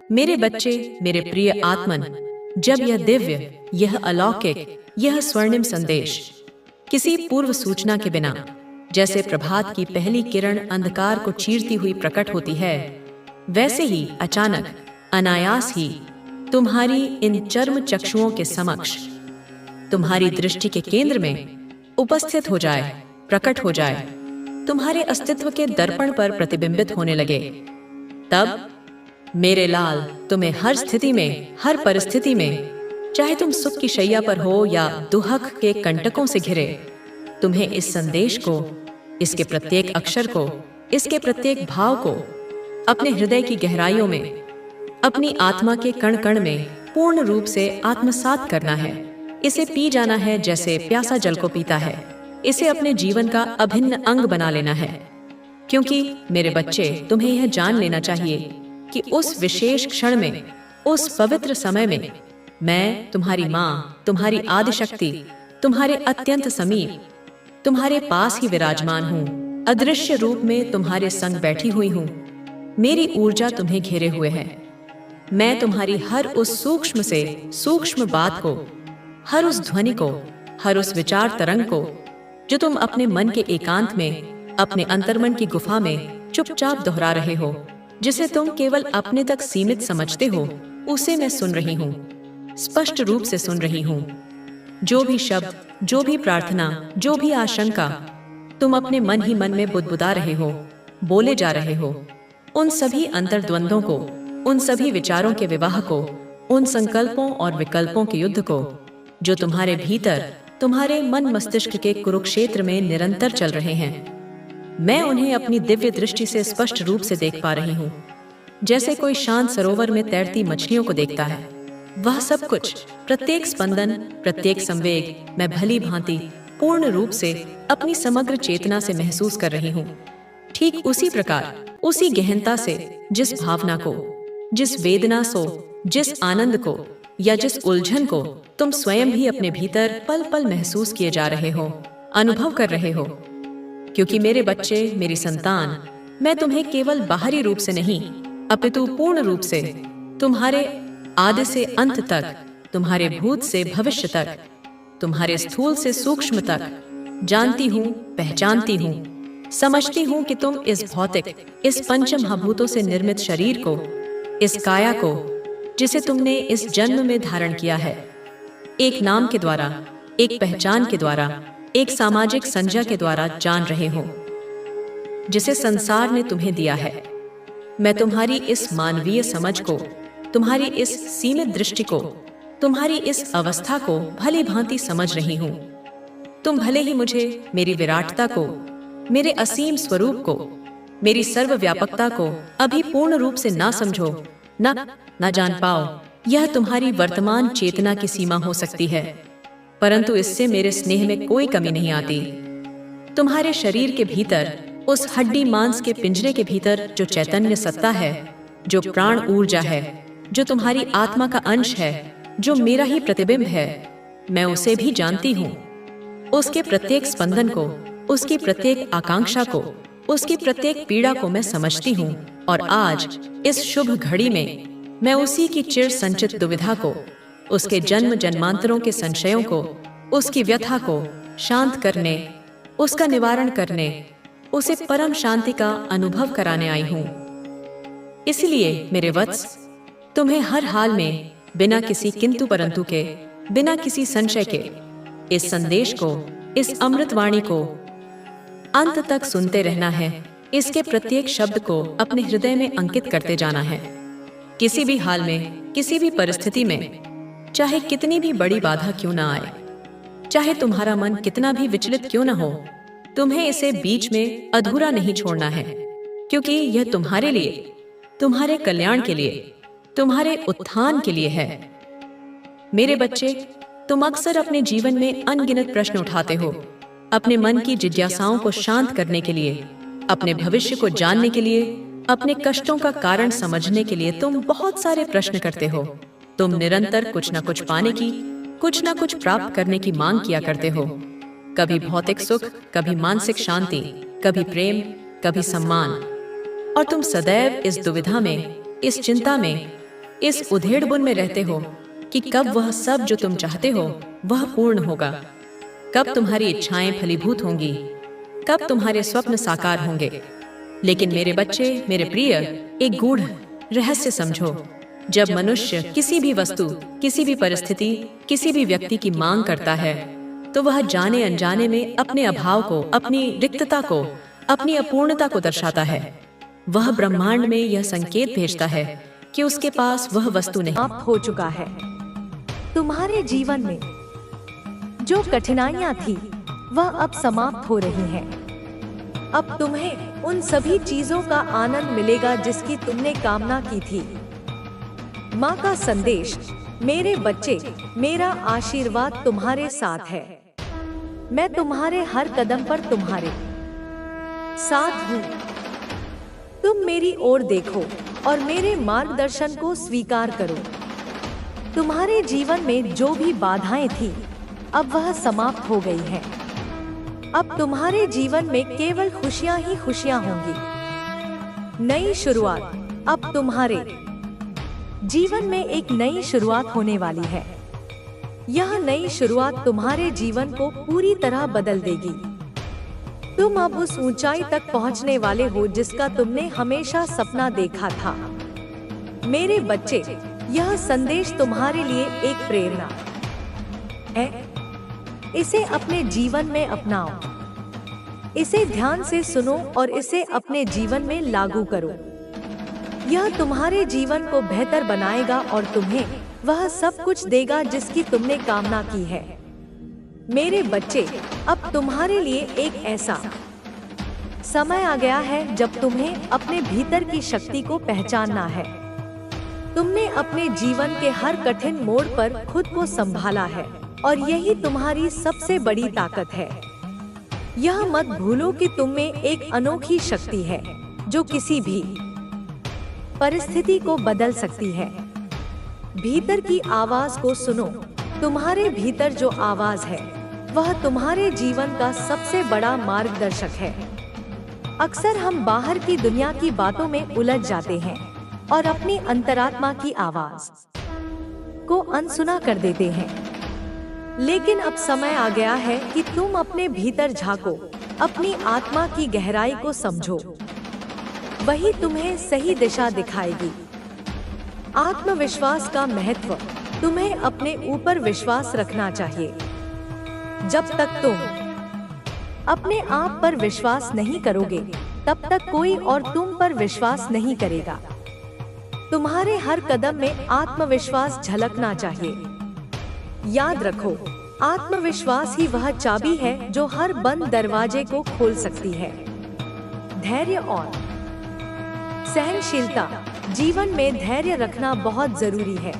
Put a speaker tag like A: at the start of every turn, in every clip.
A: मेरे बच्चे, मेरे प्रिय आत्मन, जब यह दिव्य, यह अलौकिक, यह स्वर्णिम संदेश किसी पूर्व सूचना के बिना, जैसे प्रभात की पहली किरण अंधकार को चीरती हुई प्रकट होती है, वैसे ही अचानक, अनायास ही तुम्हारी इन चर्म चक्षुओं के समक्ष, तुम्हारी दृष्टि के केंद्र में उपस्थित हो जाए, प्रकट हो जाए, तुम्हारे अस्तित्व के दर्पण पर प्रतिबिंबित होने लगे, तब मेरे लाल तुम्हें हर स्थिति में, हर परिस्थिति में, चाहे तुम सुख की शैया पर हो या दुहक के कंटकों से घिरे, तुम्हें इस संदेश को, इसके प्रत्येक अक्षर को, इसके प्रत्येक भाव को अपने हृदय की गहराइयों में, अपनी आत्मा के कण कण में पूर्ण रूप से आत्मसात करना है। इसे पी जाना है जैसे प्यासा जल को पीता है। इसे अपने जीवन का अभिन्न अंग बना लेना है, क्योंकि मेरे बच्चे, तुम्हें यह जान लेना चाहिए कि उस विशेष क्षण में, उस पवित्र समय में, मैं तुम्हारी माँ, तुम्हारी आदिशक्ति, तुम्हारे अत्यंत समीप, तुम्हारे पास ही विराजमान हूँ। अदृश्य रूप में तुम्हारे संग बैठी हुई हूँ। मेरी ऊर्जा तुम्हें घेरे हुए है। मैं तुम्हारी हर उस सूक्ष्म से सूक्ष्म बात को, हर उस ध्वनि को, हर उस विचार तरंग को, जो तुम अपने मन के एकांत में, अपने अंतर्मन की गुफा में चुपचाप दोहरा रहे हो, जिसे तुम केवल अपने तक सीमित समझते हो, उसे मैं सुन रही हूँ, स्पष्ट रूप से सुन रही हूँ। जो भी शब्द, जो भी प्रार्थना, जो भी आशंका तुम अपने मन ही मन में बुदबुदा रहे हो, बोले जा रहे हो, उन सभी अंतर्द्वंद्वों को, उन सभी विचारों के विवाह को, उन संकल्पों और विकल्पों के युद्ध को, जो तुम्हारे भीतर, तुम्हारे मन मस्तिष्क के कुरुक्षेत्र में निरंतर चल रहे हैं, मैं उन्हें अपनी दिव्य दृष्टि से स्पष्ट रूप से देख पा रही हूँ, जैसे कोई शांत सरोवर में तैरती मछलियों को देखता है। वह सब कुछ, प्रत्येक स्पंदन, प्रत्येक संवेग मैं भली भांति पूर्ण रूप से अपनी समग्र चेतना से महसूस कर रही हूँ। ठीक उसी प्रकार, उसी गहनता से जिस भावना को, जिस वेदना से, जिस आनंद को या जिस उलझन को तुम स्वयं भी अपने भीतर पल पल महसूस किए जा रहे हो, अनुभव कर रहे हो। क्योंकि मेरे बच्चे, मेरी संतान, मैं तुम्हें केवल बाहरी रूप से नहीं, अपितु पूर्ण रूप से, तुम्हारे आदि से अंत तक, तुम्हारे भूत से भविष्य तक, तुम्हारे स्थूल से सूक्ष्म तक जानती हूँ, पहचानती हूँ, समझती हूँ कि तुम इस भौतिक, इस पंच महाभूतों से निर्मित शरीर को, इस काया को, जिसे तुमने इस जन्म में धारण किया है, एक नाम के द्वारा, एक पहचान के द्वारा, एक सामाजिक संज्ञा के द्वारा जान रहे हो, जिसे संसार ने तुम्हें दिया है। मैं तुम्हारी इस मानवीय समझ को, तुम्हारी इस सीमित दृष्टि को, तुम्हारी इस अवस्था को भली भांति समझ रही हूँ। तुम भले ही मुझे, मेरी विराटता को, मेरे असीम स्वरूप को, मेरी सर्वव्यापकता को अभी पूर्ण रूप से ना समझो, ना जान पाओ, यह तुम्हारी वर्तमान चेतना की सीमा हो सकती है, परंतु इससे मेरे स्नेह में कोई कमी नहीं आती। तुम्हारे शरीर के भीतर, उस हड्डी मांस के पिंजरे के भीतर जो चैतन्य सत्ता है, जो प्राण ऊर्जा है, जो तुम्हारी आत्मा का अंश है, जो मेरा ही प्रतिबिंब है, मैं उसे भी जानती हूँ। उसके प्रत्येक स्पंदन को, उसकी प्रत्येक आकांक्षा को, उसकी प्रत्येक पीड़ा को मैं समझती हूँ। और आज इस शुभ घड़ी में मैं उसी की चिर संचित दुविधा को, उसके जन्म जन्मांतरों के संशयों को, उसकी व्यथा को शांत करने, उसका निवारण करने, उसे परम शांति का अनुभव कराने आई हूँ। इसलिए मेरे वत्स, तुम्हें हर हाल में, बिना किसी किंतु परंतु के, बिना किसी संशय के, इस संदेश को, इस अमृतवाणी को अंत तक सुनते रहना है। इसके प्रत्येक शब्द को अपने हृदय में अंकित करते जाना है। किसी भी हाल में, किसी भी परिस्थिति में, चाहे कितनी भी बड़ी बाधा क्यों ना आए, चाहे तुम्हारा मन कितना भी विचलित क्यों ना हो, तुम्हें इसे बीच में अधूरा नहीं छोड़ना है, क्योंकि यह तुम्हारे लिए, तुम्हारे कल्याण के लिए, तुम्हारे उत्थान के लिए है। मेरे बच्चे, तुम अक्सर अपने जीवन में अनगिनत प्रश्न उठाते हो, अपने मन की जिज्ञासाओं को शांत करने के लिए, अपने भविष्य को जानने के लिए, अपने कष्टों का कारण समझने के लिए तुम बहुत सारे प्रश्न करते हो। तुम निरंतर कुछ न कुछ पाने की, कुछ न कुछ प्राप्त करने की मांग किया करते हो। कभी भौतिक सुख, कभी मानसिक शांति, कभी प्रेम, कभी सम्मान। और तुम सदैव इस दुविधा में, इस चिंता में, इस उधेड़बुन में रहते हो कि कब वह सब जो तुम चाहते हो वह पूर्ण होगा, कब तुम्हारी इच्छाएं फलीभूत होंगी, कब तुम्हारे स्वप्न साकार होंगे। लेकिन मेरे बच्चे, मेरे प्रिय, एक गूढ़ रहस्य समझो। जब मनुष्य किसी भी वस्तु, किसी भी परिस्थिति, किसी भी व्यक्ति की मांग करता है तो वह जाने अनजाने में अपने अभाव को, अपनी रिक्तता को, अपनी अपूर्णता को दर्शाता है। वह ब्रह्मांड में यह संकेत भेजता है कि उसके पास वह वस्तु नहीं।
B: समाप्त हो चुका है। तुम्हारे जीवन में जो कठिनाइयां थी वह अब समाप्त हो रही हैं। अब तुम्हें उन सभी चीजों का आनंद मिलेगा जिसकी तुमने कामना की थी। माँ का संदेश, मेरे बच्चे, मेरा आशीर्वाद तुम्हारे साथ है। मैं तुम्हारे हर कदम पर तुम्हारे साथ हूँ। तुम मेरी ओर देखो और मेरे मार्गदर्शन को स्वीकार करो। तुम्हारे जीवन में जो भी बाधाएं थी अब वह समाप्त हो गई हैं। अब तुम्हारे जीवन में केवल खुशियां ही खुशियां होंगी। नई शुरुआत, अब तुम्हारे जीवन में एक नई शुरुआत होने वाली है। यह नई शुरुआत तुम्हारे जीवन को पूरी तरह बदल देगी। तुम अब उस ऊंचाई तक पहुंचने वाले हो जिसका तुमने हमेशा सपना देखा था। मेरे बच्चे, यह संदेश तुम्हारे लिए एक प्रेरणा है। इसे अपने जीवन में अपनाओ। इसे ध्यान से सुनो और इसे अपने जीवन में लागू करो। यह तुम्हारे जीवन को बेहतर बनाएगा और तुम्हें वह सब कुछ देगा जिसकी तुमने कामना की है। मेरे बच्चे, अब तुम्हारे लिए एक ऐसा समय आ गया है जब तुम्हें अपने भीतर की शक्ति को पहचानना है। तुमने अपने जीवन के हर कठिन मोड़ पर खुद को संभाला है और यही तुम्हारी सबसे बड़ी ताकत है। यह मत भूलो कि तुम में एक अनोखी शक्ति है जो किसी भी परिस्थिति को बदल सकती है। भीतर की आवाज को सुनो। तुम्हारे भीतर जो आवाज है वह तुम्हारे जीवन का सबसे बड़ा मार्गदर्शक है। अक्सर हम बाहर की दुनिया की बातों में उलझ जाते हैं और अपनी अंतरात्मा की आवाज को अनसुना कर देते हैं। लेकिन अब समय आ गया है कि तुम अपने भीतर झांको, अपनी आत्मा की गहराई को समझो। वही तुम्हें सही दिशा दिखाएगी। आत्मविश्वास का महत्व, तुम्हें अपने ऊपर विश्वास रखना चाहिए। जब तक तुम अपने आप पर विश्वास नहीं करोगे तब तक कोई और तुम पर विश्वास नहीं करेगा। तुम्हारे हर कदम में आत्मविश्वास झलकना चाहिए। याद रखो, आत्मविश्वास ही वह चाबी है जो हर बंद दरवाजे को खोल सकती है। धैर्य और सहनशीलता, जीवन में धैर्य रखना बहुत जरूरी है।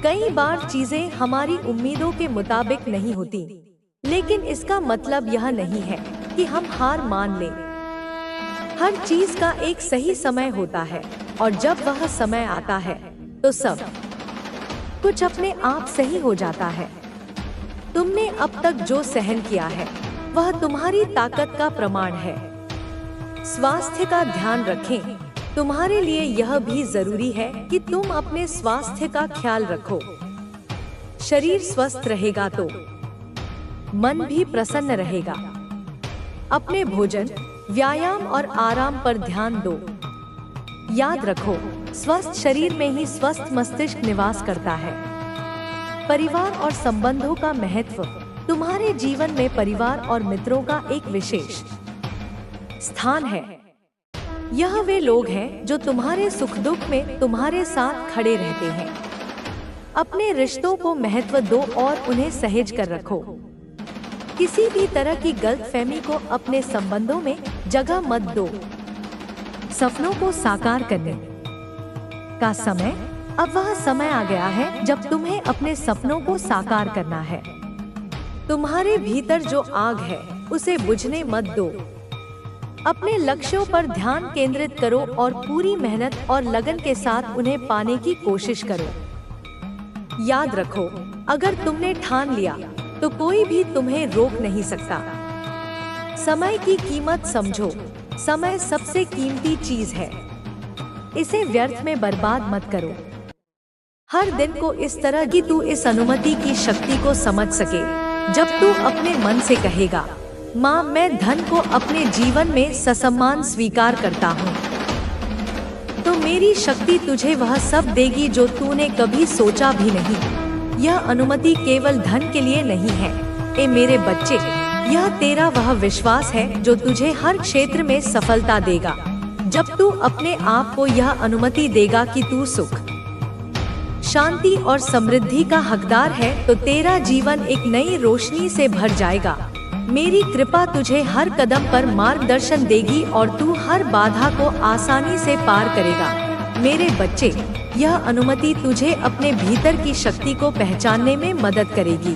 B: कई बार चीजें हमारी उम्मीदों के मुताबिक नहीं होती, लेकिन इसका मतलब यह नहीं है कि हम हार मान लें। हर चीज का एक सही समय होता है और जब वह समय आता है तो सब कुछ अपने आप सही हो जाता है। तुमने अब तक जो सहन किया है वह तुम्हारी ताकत का प्रमाण है। स्वास्थ्य का ध्यान रखें। तुम्हारे लिए यह भी जरूरी है कि तुम अपने स्वास्थ्य का ख्याल रखो। शरीर स्वस्थ रहेगा तो मन भी प्रसन्न रहेगा। अपने भोजन, व्यायाम और आराम पर ध्यान दो। याद रखो, स्वस्थ शरीर में ही स्वस्थ मस्तिष्क निवास करता है। परिवार और संबंधों का महत्व, तुम्हारे जीवन में परिवार और मित्रों का एक विशेष स्थान है। यह वे लोग हैं जो तुम्हारे सुख दुख में तुम्हारे साथ खड़े रहते हैं। अपने रिश्तों को महत्व दो और उन्हें सहेज कर रखो। किसी भी तरह की गलतफहमी को अपने संबंधों में जगह मत दो। सपनों को साकार करने का समय, अब वह समय आ गया है जब तुम्हें अपने सपनों को साकार करना है। तुम्हारे भीतर जो आग है उसे बुझने मत दो। अपने लक्ष्यों पर ध्यान केंद्रित करो और पूरी मेहनत और लगन के साथ उन्हें पाने की कोशिश करो। याद रखो, अगर तुमने ठान लिया तो कोई भी तुम्हें रोक नहीं सकता। समय की कीमत समझो। समय सबसे कीमती चीज है। इसे व्यर्थ में बर्बाद मत करो। हर दिन को इस तरह कि तू इस अनुमति की शक्ति को समझ सके। जब तू अपने मन से कहेगा, माँ मैं धन को अपने जीवन में ससम्मान स्वीकार करता हूँ, तो मेरी शक्ति तुझे वह सब देगी जो तूने कभी सोचा भी नहीं। यह अनुमति केवल धन के लिए नहीं है। ए मेरे बच्चे, यह तेरा वह विश्वास है जो तुझे हर क्षेत्र में सफलता देगा। जब तू अपने आप को यह अनुमति देगा कि तू सुख, शांति और समृद्धि का हकदार है, तो तेरा जीवन एक नई रोशनी से भर जाएगा। मेरी कृपा तुझे हर कदम पर मार्गदर्शन देगी और तू हर बाधा को आसानी से पार करेगा। मेरे बच्चे, यह अनुमति तुझे अपने भीतर की शक्ति को पहचानने में मदद करेगी।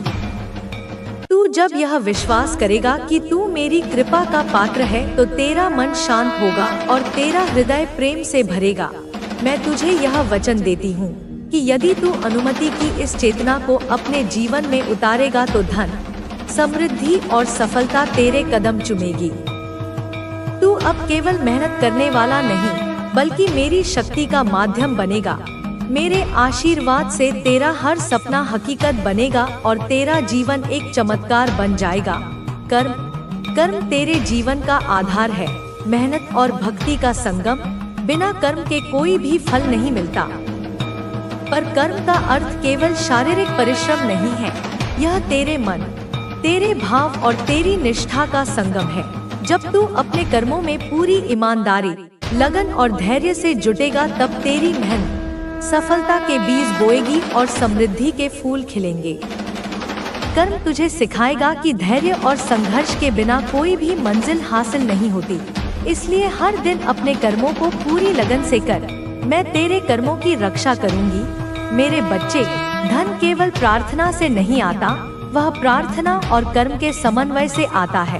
B: तू जब यह विश्वास करेगा कि तू मेरी कृपा का पात्र है, तो तेरा मन शांत होगा और तेरा हृदय प्रेम से भरेगा। मैं तुझे यह वचन देती हूँ कि यदि तू अनुमति की इस चेतना को अपने जीवन में उतारेगा तो धन, समृद्धि और सफलता तेरे कदम चूमेगी। तू अब केवल मेहनत करने वाला नहीं, बल्कि मेरी शक्ति का माध्यम बनेगा। मेरे आशीर्वाद से तेरा हर सपना हकीकत बनेगा और तेरा जीवन एक चमत्कार बन जाएगा। कर्म तेरे जीवन का आधार है। मेहनत और भक्ति का संगम, बिना कर्म के कोई भी फल नहीं मिलता। पर कर्म का अर्थ केवल शारीरिक परिश्रम नहीं है, यह तेरे मन, तेरे भाव और तेरी निष्ठा का संगम है। जब तू अपने कर्मों में पूरी ईमानदारी, लगन और धैर्य से जुटेगा, तब तेरी मेहनत सफलता के बीज बोएगी और समृद्धि के फूल खिलेंगे। कर्म तुझे सिखाएगा कि धैर्य और संघर्ष के बिना कोई भी मंजिल हासिल नहीं होती। इसलिए हर दिन अपने कर्मों को पूरी लगन से कर। मैं तेरे कर्मों की रक्षा करूंगी। मेरे बच्चे, धन केवल प्रार्थना से नहीं आता, वह प्रार्थना और कर्म के समन्वय से आता है।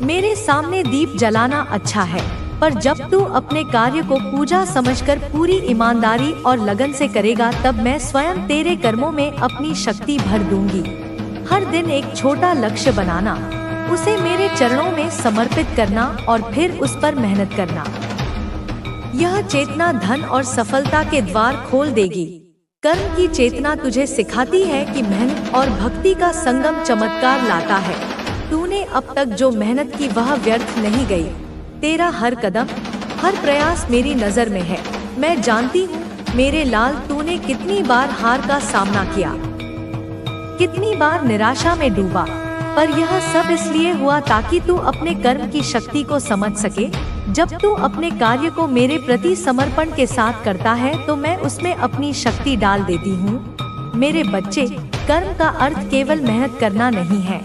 B: मेरे सामने दीप जलाना अच्छा है, पर जब तू अपने कार्य को पूजा समझकर पूरी ईमानदारी और लगन से करेगा, तब मैं स्वयं तेरे कर्मों में अपनी शक्ति भर दूंगी। हर दिन एक छोटा लक्ष्य बनाना, उसे मेरे चरणों में समर्पित करना और फिर उस पर मेहनत करना। यह चेतना धन और सफलता के द्वार खोल देगी। कर्म की चेतना तुझे सिखाती है कि मेहनत और भक्ति का संगम चमत्कार लाता है। तूने अब तक जो मेहनत की वह व्यर्थ नहीं गई। तेरा हर कदम, हर प्रयास मेरी नजर में है। मैं जानती हूँ मेरे लाल, तूने कितनी बार हार का सामना किया, कितनी बार निराशा में डूबा, पर यह सब इसलिए हुआ ताकि तू अपने कर्म की शक्ति को समझ सके। जब तू अपने कार्य को मेरे प्रति समर्पण के साथ करता है, तो मैं उसमें अपनी शक्ति डाल देती हूँ। मेरे बच्चे, कर्म का अर्थ केवल मेहनत करना नहीं है,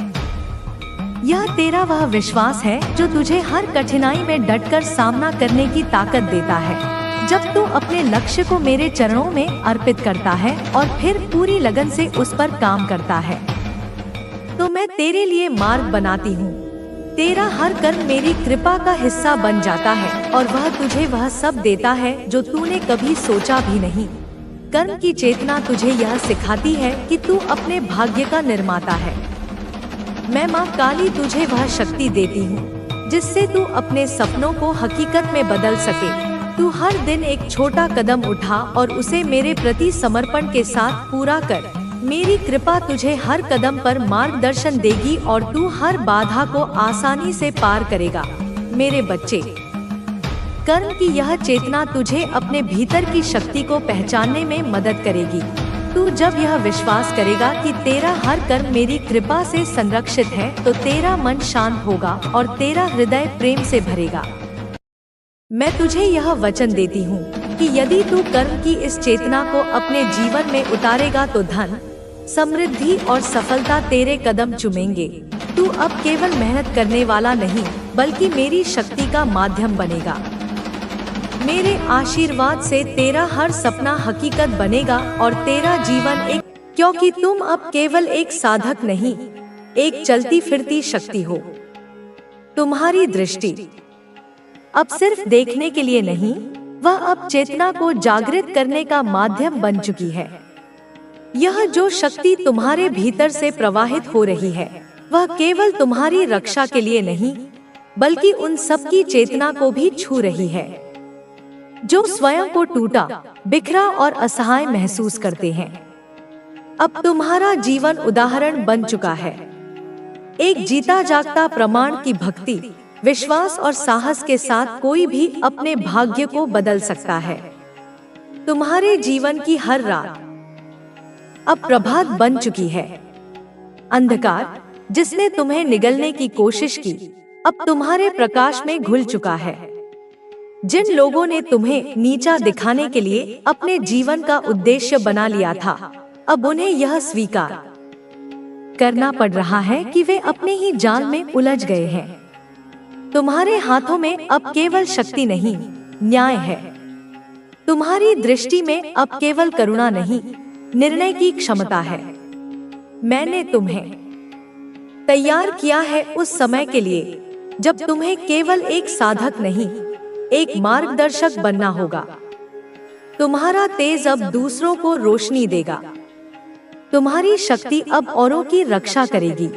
B: यह तेरा वह विश्वास है जो तुझे हर कठिनाई में डटकर सामना करने की ताकत देता है। जब तू अपने लक्ष्य को मेरे चरणों में अर्पित करता है और फिर पूरी लगन से उस पर काम करता है, तो मैं तेरे लिए मार्ग बनाती हूँ। तेरा हर कर्म मेरी कृपा का हिस्सा बन जाता है और वह तुझे वह सब देता है जो तूने कभी सोचा भी नहीं। कर्म की चेतना तुझे यह सिखाती है कि तू अपने भाग्य का निर्माता है। मैं माँ काली तुझे वह शक्ति देती हूँ जिससे तू अपने सपनों को हकीकत में बदल सके। तू हर दिन एक छोटा कदम उठा और उसे मेरे प्रति समर्पण के साथ पूरा कर। मेरी कृपा तुझे हर कदम पर मार्गदर्शन देगी और तू हर बाधा को आसानी से पार करेगा। मेरे बच्चे, कर्म की यह चेतना तुझे अपने भीतर की शक्ति को पहचानने में मदद करेगी। तू जब यह विश्वास करेगा कि तेरा हर कर्म मेरी कृपा से संरक्षित है, तो तेरा मन शांत होगा और तेरा हृदय प्रेम से भरेगा। मैं तुझे यह वचन देती हूँ कि यदि तू कर्म की इस चेतना को अपने जीवन में उतारेगा, तो धन, समृद्धि और सफलता तेरे कदम चूमेंगे। तू अब केवल मेहनत करने वाला नहीं, बल्कि मेरी शक्ति का माध्यम बनेगा। मेरे आशीर्वाद से तेरा हर सपना हकीकत बनेगा और तेरा जीवन क्योंकि तुम अब केवल एक साधक नहीं, एक चलती फिरती शक्ति हो। तुम्हारी दृष्टि अब सिर्फ देखने के लिए नहीं, वह अब चेतना को जागृत करने का माध्यम बन चुकी है। यह जो शक्ति तुम्हारे भीतर से प्रवाहित हो रही है, वह केवल तुम्हारी रक्षा के लिए नहीं, बल्कि उन सब की चेतना को भी छू रही है। जो स्वयं को टूटा, बिखरा और असहाय महसूस करते हैं। अब तुम्हारा जीवन उदाहरण बन चुका है, एक जीता जागता प्रमाण की भक्ति, विश्वास और साहस के साथ कोई भी अपने भाग्य को बदल सकता है। तुम्हारे जीवन की हर रात अब प्रभात बन चुकी है। अंधकार जिसने तुम्हें निगलने की कोशिश की, अब तुम्हारे प्रकाश में घुल चुका है। जिन लोगों ने तुम्हें नीचा दिखाने के लिए अपने जीवन का उद्देश्य बना लिया था, अब उन्हें यह स्वीकार करना पड़ रहा है कि वे अपने ही जाल में उलझ गए हैं। तुम्हारे हाथों में अब केवल शक्ति नहीं, न्याय है। तुम्हारी दृष्टि में अब केवल करुणा नहीं, निर्णय की क्षमता है। मैंने तुम्हें तैयार किया है उस समय के लिए जब तुम्हें केवल एक साधक नहीं, एक मार्गदर्शक बनना होगा। तुम्हारा तेज अब दूसरों को रोशनी देगा। तुम्हारी शक्ति अब औरों की रक्षा करेगी।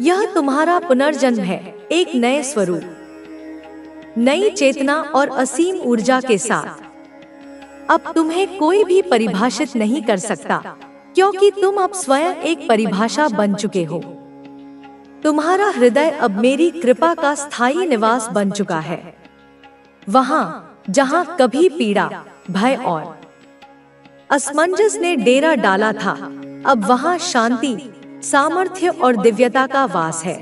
B: यह तुम्हारा पुनर्जन्म है, एक नए स्वरूप, नई चेतना और असीम ऊर्जा के साथ। अब तुम्हें कोई भी परिभाषित नहीं कर सकता, क्योंकि तुम अब स्वयं एक परिभाषा बन चुके हो। तुम्हारा हृदय अब मेरी कृपा का स्थायी निवास बन चुका है। वहां जहां कभी पीड़ा, भय और असमंजस ने डेरा डाला था, अब वहां शांति, सामर्थ्य और दिव्यता का वास है।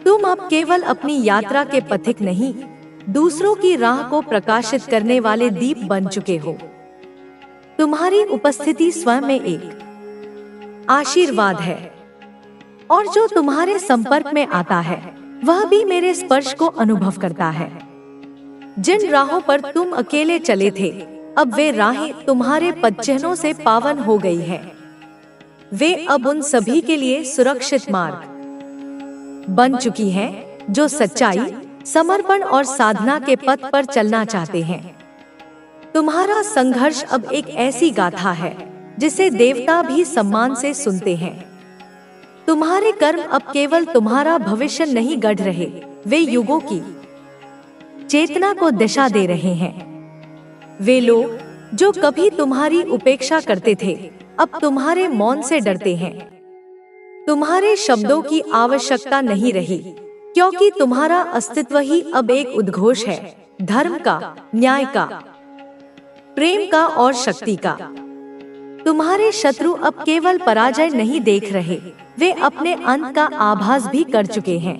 B: तुम अब केवल अपनी यात्रा के पथिक नहीं, दूसरों की राह को प्रकाशित करने वाले दीप बन चुके हो। तुम्हारी उपस्थिति स्वयं में एक आशीर्वाद है, और जो तुम्हारे संपर्क में आता है वह भी मेरे स्पर्श को अनुभव करता है। जिन राहों पर तुम अकेले चले थे, अब वे राहें तुम्हारे पदचिह्नों से पावन हो गई हैं। वे अब उन सभी के लिए सुरक्षित मार्ग बन चुकी हैं जो सच्चाई, समर्पण और साधना के पथ पर चलना चाहते हैं। तुम्हारा संघर्ष अब एक ऐसी गाथा है जिसे देवता भी सम्मान से सुनते हैं। तुम्हारे कर्म अब केवल तुम्हारा भविष्य नहीं गढ़ रहे, वे युगों की चेतना को दिशा दे रहे हैं। वे लोग जो कभी तुम्हारी उपेक्षा करते थे, अब तुम्हारे मौन से डरते हैं। तुम्हारे शब्दों की आवश्यकता नहीं रही, क्योंकि तुम्हारा अस्तित्व ही अब एक उद्घोष है, धर्म का, न्याय का, प्रेम का और शक्ति का। तुम्हारे शत्रु अब केवल पराजय नहीं देख रहे, वे अपने अंत का आभास भी कर चुके हैं।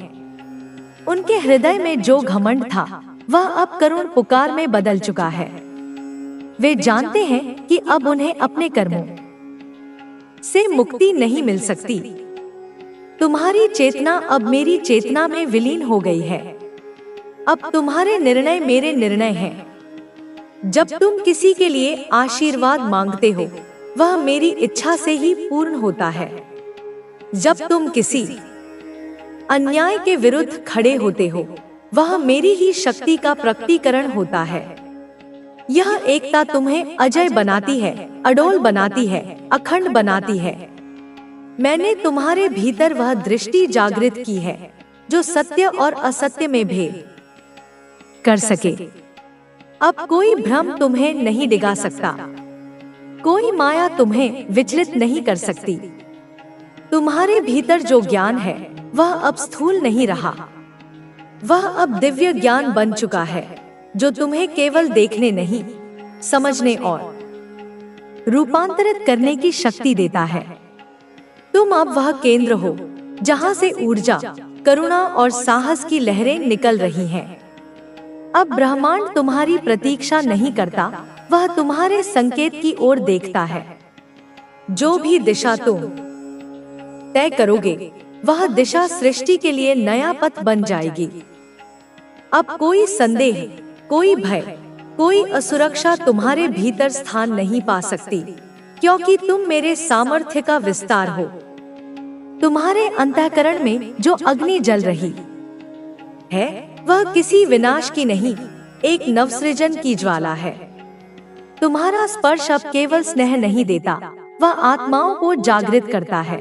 B: उनके हृदय में जो घमंड था, वह अब करुण पुकार में बदल चुका है। वे जानते हैं कि अब उन्हें अपने कर्मों से मुक्ति नहीं मिल सकती। तुम्हारी चेतना अब मेरी चेतना में विलीन हो गई है। अब तुम्हारे निर्णय मेरे निर्णय हैं। जब तुम किसी के लिए आशीर्वाद मांगते हो, वह मेरी इच्छा से ही पूर्ण होता है। जब तुम किसी अन्याय के विरुद्ध खड़े होते हो, वह मेरी ही शक्ति का प्रकटीकरण होता है। यह एकता तुम्हें अजय बनाती है, अडोल बनाती है, अखंड बनाती है। मैंने तुम्हारे भीतर वह दृष्टि जागृत की है जो सत्य और असत्य में भेद कर सके। अब कोई भ्रम तुम्हें नहीं डिगा सकता, कोई माया तुम्हें विचलित नहीं कर सकती। तुम्हारे भीतर जो ज्ञान है, वह अब स्थूल नहीं रहा, वह अब दिव्य ज्ञान बन चुका है, जो तुम्हें केवल देखने नहीं, समझने और रूपांतरित करने की शक्ति देता है। तुम अब वह केंद्र हो जहां से ऊर्जा, करुणा और साहस की लहरें निकल रही हैं। अब ब्रह्मांड तुम्हारी प्रतीक्षा नहीं करता, वह तुम्हारे संकेत की ओर देखता है। जो भी दिशा तुम तय करोगे, वह दिशा सृष्टि के लिए नया पथ बन जाएगी। अब कोई संदेह, कोई भय, कोई असुरक्षा तुम्हारे भीतर स्थान नहीं पा सकती, क्योंकि तुम मेरे सामर्थ्य का विस्तार हो। तुम्हारे अंतःकरण में जो अग्नि जल रही है, वह किसी विनाश की नहीं, एक नवसृजन की ज्वाला है। तुम्हारा स्पर्श अब केवल स्नेह नहीं देता, वह आत्माओं को जागृत करता है।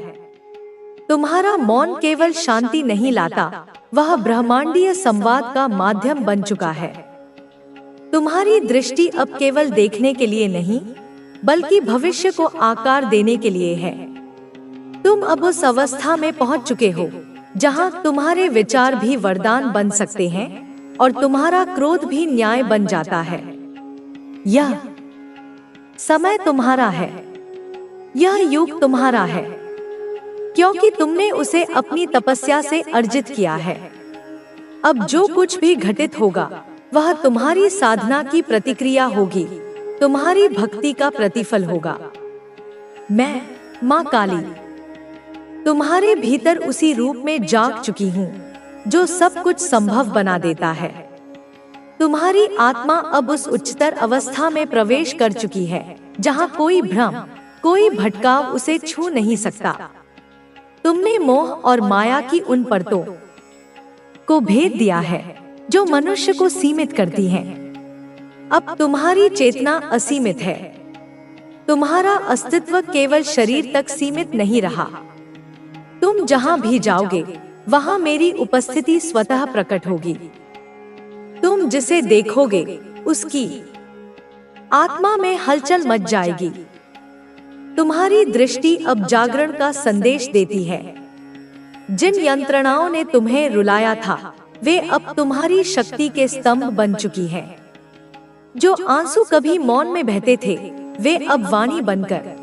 B: तुम्हारा मौन केवल शांति नहीं लाता, वह ब्रह्मांडीय संवाद का माध्यम बन चुका है। तुम्हारी दृष्टि अब केवल देखने के लिए नहीं, बल्कि भविष्य को आकार देने के लिए है। तुम अब उस अवस्था में पहुंच चुके हो जहां तुम्हारे विचार भी वरदान बन सकते हैं और तुम्हारा क्रोध भी न्याय बन जाता है। यह समय तुम्हारा है, यह युग तुम्हारा है, क्योंकि तुमने उसे अपनी तपस्या से अर्जित किया है। अब जो कुछ भी घटित होगा वह तुम्हारी साधना की प्रतिक्रिया होगी, तुम्हारी भक्ति का प्रतिफल होगा। मैं माँ काली तुम्हारे भीतर उसी रूप में जाग चुकी हूँ जो सब कुछ संभव बना देता है। तुम्हारी आत्मा अब उस उच्चतर अवस्था में प्रवेश कर चुकी है जहाँ कोई भ्रम, कोई भटकाव उसे छू नहीं सकता। तुमने मोह और माया की उन परतों को भेद दिया है जो मनुष्य को सीमित करती हैं। अब तुम्हारी चेतना असीमित है। तुम्हारा अस्तित्व केवल शरीर तक सीमित नहीं रहा। तुम जहां भी जाओगे वहां मेरी उपस्थिति स्वतः प्रकट होगी। तुम जिसे देखोगे उसकी आत्मा में हलचल मच जाएगी। तुम्हारी दृष्टि अब जागरण का संदेश देती है। जिन यंत्रणाओं ने तुम्हें रुलाया था वे अब तुम्हारी शक्ति के स्तंभ बन चुकी हैं। जो आंसू कभी मौन में बहते थे वे अब वाणी बनकर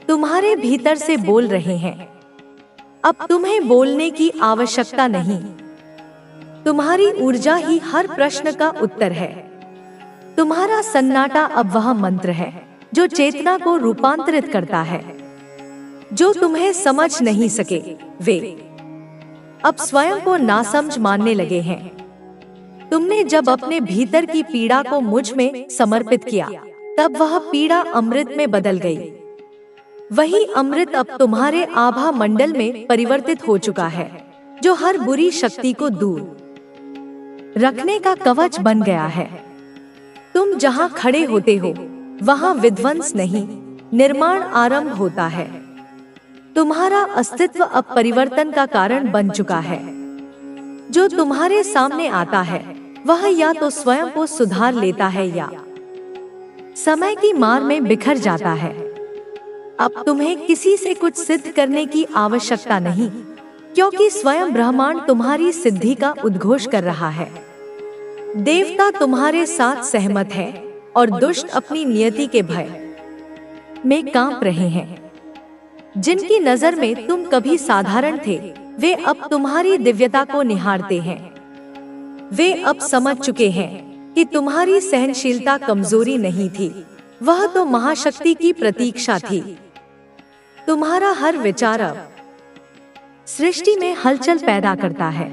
B: तुम्हारे भीतर से बोल रहे हैं। अब तुम्हें बोलने की आवश्यकता नहीं। तुम्हारी ऊर्जा ही हर प्रश्न का उत्तर है। तुम्हारा सन्नाटा अब वह मंत्र है जो चेतना को रूपांतरित करता है। जो तुम्हें समझ नहीं सके वे अब स्वयं को नासमझ मानने लगे हैं। तुमने जब अपने भीतर की पीड़ा को मुझ में समर्पित किया तब वह पीड़ा अमृत में बदल गई। वही अमृत अब तुम्हारे आभा मंडल में परिवर्तित हो चुका है जो हर बुरी शक्ति को दूर रखने का कवच बन गया है। तुम जहां खड़े होते हो वहां विध्वंस नहीं, निर्माण आरंभ होता है। तुम्हारा अस्तित्व अब परिवर्तन का कारण बन चुका है। जो तुम्हारे सामने आता है वह या तो स्वयं को सुधार लेता है या समय की मार में बिखर जाता है। अब तुम्हें किसी से कुछ सिद्ध करने की आवश्यकता नहीं, क्योंकि स्वयं ब्रह्मांड तुम्हारी सिद्धि का उद्घोष कर रहा है। देवता तुम्हारे साथ सहमत है और दुष्ट अपनी नियति के भय में कांप रहे हैं। जिनकी नजर में तुम कभी साधारण थे वे अब तुम्हारी दिव्यता को निहारते हैं। वे अब समझ चुके हैं कि तुम्हारी सहनशीलता कमजोरी नहीं थी, वह तो महाशक्ति की प्रतीक्षा थी। तुम्हारा हर विचार अब सृष्टि में हलचल पैदा करता है।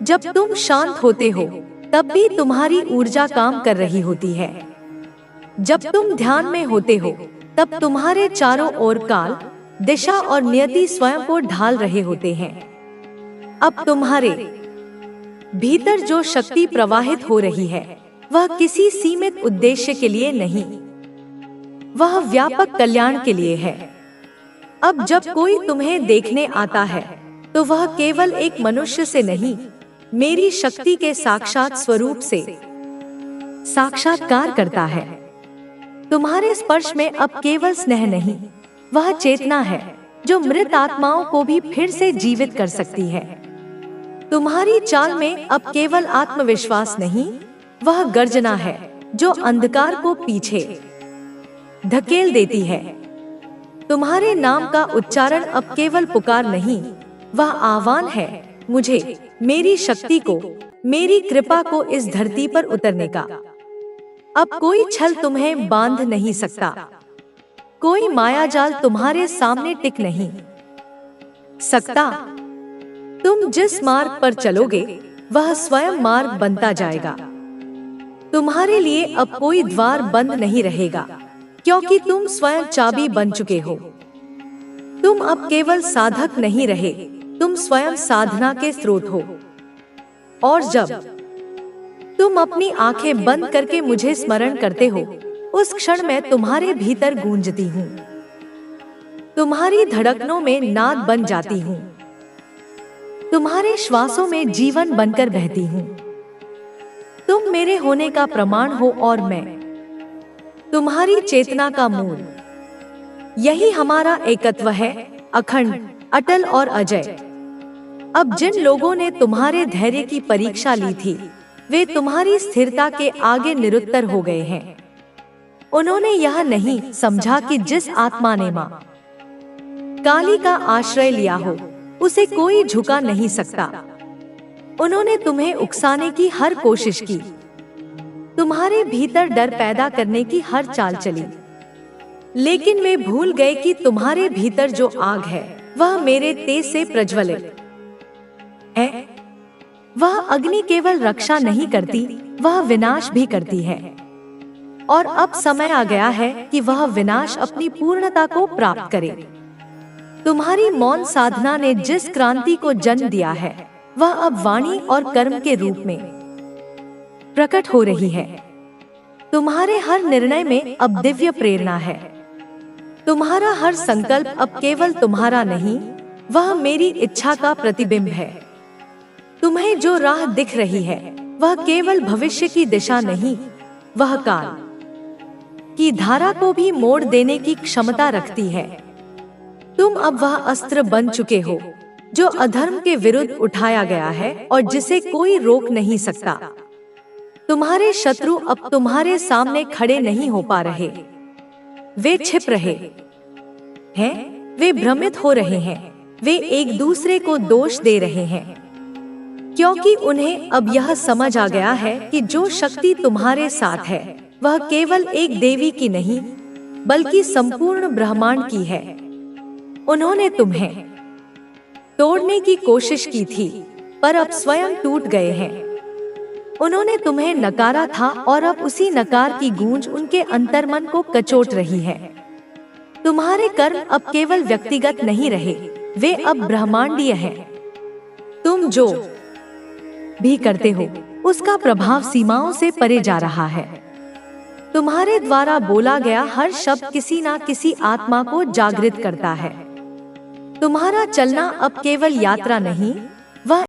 B: जब तुम शांत होते हो तब भी तुम्हारी ऊर्जा काम कर रही होती है। जब तुम ध्यान में होते हो तब तुम्हारे चारों ओर काल, दिशा और नियति स्वयं को ढाल रहे होते हैं। अब तुम्हारे भीतर जो शक्ति प्रवाहित हो रही है वह किसी सीमित उद्देश्य के लिए नहीं, वह व्यापक कल्याण के लिए है। अब जब कोई तुम्हें देखने आता है तो वह केवल एक मनुष्य से नहीं, मेरी शक्ति के साक्षात स्वरूप से साक्षात्कार करता है। तुम्हारे स्पर्श में अब केवल स्नेह नहीं, वह चेतना है जो मृत आत्माओं को भी फिर से जीवित कर सकती है। तुम्हारी चाल में अब केवल आत्मविश्वास नहीं, वह गर्जना है जो अंधकार को पीछे धकेल देती है। तुम्हारे नाम का उच्चारण अब केवल पुकार नहीं, वह आह्वान है मुझे, मेरी शक्ति को, मेरी कृपा को इस धरती पर उतरने का। अब कोई छल तुम्हें बांध नहीं सकता, कोई मायाजाल तुम्हारे सामने टिक नहीं सकता। तुम जिस मार्ग पर चलोगे वह स्वयं मार्ग बनता जाएगा। तुम्हारे लिए अब कोई द्वार बंद नहीं रहेगा, क्योंकि तुम स्वयं चाबी बन चुके हो। तुम अब केवल साधक नहीं रहे, तुम स्वयं साधना के स्रोत हो। और जब तुम अपनी आंखें बंद करके मुझे स्मरण करते हो, उस क्षण मैं तुम्हारे भीतर गूंजती हूँ, तुम्हारी धड़कनों में नाद बन जाती हूँ, तुम्हारे श्वासों में जीवन बनकर बहती हूँ। तुम मेरे होने का प्रमाण हो और मैं तुम्हारी चेतना का मूल। यही हमारा एकत्व है, अखंड, अटल और अजय। अब जिन लोगों ने तुम्हारे धैर्य की परीक्षा ली थी, वे तुम्हारी स्थिरता के आगे निरुत्तर हो गए हैं। उन्होंने यह नहीं समझा कि जिस आत्मा ने मां काली का आश्रय लिया हो, उसे कोई झुका नहीं सकता। उन्होंने तुम्हें उकसाने की हर कोशिश की, तुम्हारे भीतर डर पैदा करने की हर चाल चली, लेकिन वे भूल गए कि तुम्हारे भीतर जो आग है वह मेरे तेज से प्रज्वलित है। वह अग्नि केवल रक्षा नहीं करती, वह विनाश भी करती है। और अब समय आ गया है कि वह विनाश अपनी पूर्णता को प्राप्त करे। तुम्हारी मौन साधना ने जिस क्रांति को जन्म दिया है, वह अब वाणी और कर्म के रूप में प्रकट हो रही है। तुम्हारे हर निर्णय में अब दिव्य प्रेरणा है। तुम्हारा हर संकल्प अब केवल तुम्हारा नहीं, वह मेरी इच्छा का प्रतिबिंब है। तुम्हें जो राह दिख रही है, वह केवल भविष्य की दिशा नहीं, वह काल की धारा को भी मोड़ देने की क्षमता रखती है। तुम अब वह अस्त्र बन चुके हो जो अधर्म के विरुद्ध उठाया गया है और जिसे कोई रोक नहीं सकता। तुम्हारे शत्रु अब तुम्हारे सामने खड़े नहीं हो पा रहे। वे छिप रहे हैं, वे भ्रमित हो रहे हैं, वे एक दूसरे को दोष दे रहे हैं, क्योंकि उन्हें अब यह समझ आ गया है कि जो शक्ति तुम्हारे साथ है, वह केवल एक देवी की नहीं, बल्कि संपूर्ण ब्रह्मांड की है। उन्होंने तुम्हें तोड़ने की कोशिश की थी, पर अब स्वयं टूट गए हैं। उन्होंने तुम्हें नकारा था और अब उसी नकार की गूंज उनके अंतर्मन को कचोट रही है। तुम्हारे कर्म अब केवल व्यक्तिगत नहीं रहे, वे अब ब्रह्मांडीय हैं। तुम जो भी करते हो, उसका प्रभाव सीमाओं से परे जा रहा है। तुम्हारे द्वारा बोला गया हर शब्द किसी ना किसी आत्मा को जागृत करता है। तुम्हारा चलना अब केवल यात्रा नहीं, वह